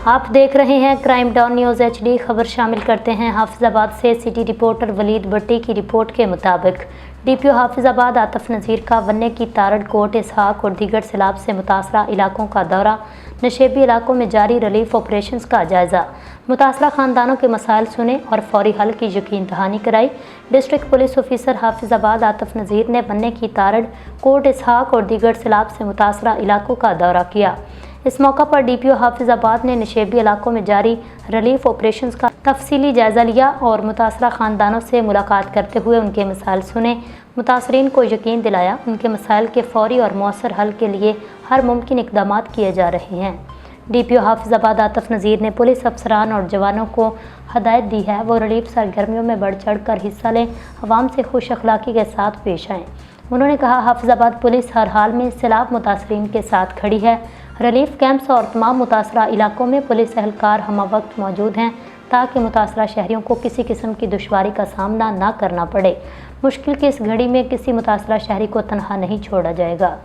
आप देख रहे हैं क्राइम डाउन न्यूज़ HD। खबर शामिल करते हैं हाफिजाबाद से। सिटी रिपोर्टर वलीद भट्टी की रिपोर्ट के मुताबिक DPO हाफिजाबाद आतिफ नज़ीर का वन्ने की तारड़, कोट इसहाक और दीगर सैलाब से मुतासरा इलाकों का दौरा, नशेबी इलाकों में जारी रिलीफ ऑपरेशंस का जायज़ा, मुतासरा ख़ानदानों के मसाइल सुने और फौरी हल की यकीन दहानी कराई। District police officer Hafizabad Atif Nazir ने वन्ने की तारड़, कोट इसहाक और दीगर सैलाब से मुतासरा इलाकों का दौरा किया। इस मौका पर DPO हाफिजाबाद ने नशेबी इलाकों में जारी रिलीफ ऑपरेशंस का तफसीली जायज़ा लिया और मुतासरा ख़ानदानों से मुलाकात करते हुए उनके मसाइल सुने, मुतासरीन को यकीन दिलाया उनके मसाइल के फौरी और मौसर हल के लिए हर मुमकिन इक़दाम किए जा रहे हैं। DPO हाफिजाबाद आतिफ नज़ीर ने पुलिस अफसरान और जवानों को हदायत दी है वो रिलीफ सरगर्मियों में बढ़ चढ़ कर हिस्सा लें, अवाम से खुश अखलाक़ी के साथ पेश आएँ। उन्होंने कहा, हाफिजाबाद पुलिस हर हाल में सैलाब मुतासरीन के साथ खड़ी है। रिलीफ कैंप्स और तमाम मुतासरा इलाकों में पुलिस एहलकार हमा वक्त मौजूद हैं ताकि मुतासरा शहरियों को किसी किस्म की दुश्वारी का सामना ना करना पड़े। मुश्किल की इस घड़ी में किसी मुतासरा शहरी को तनहा नहीं छोड़ा जाएगा।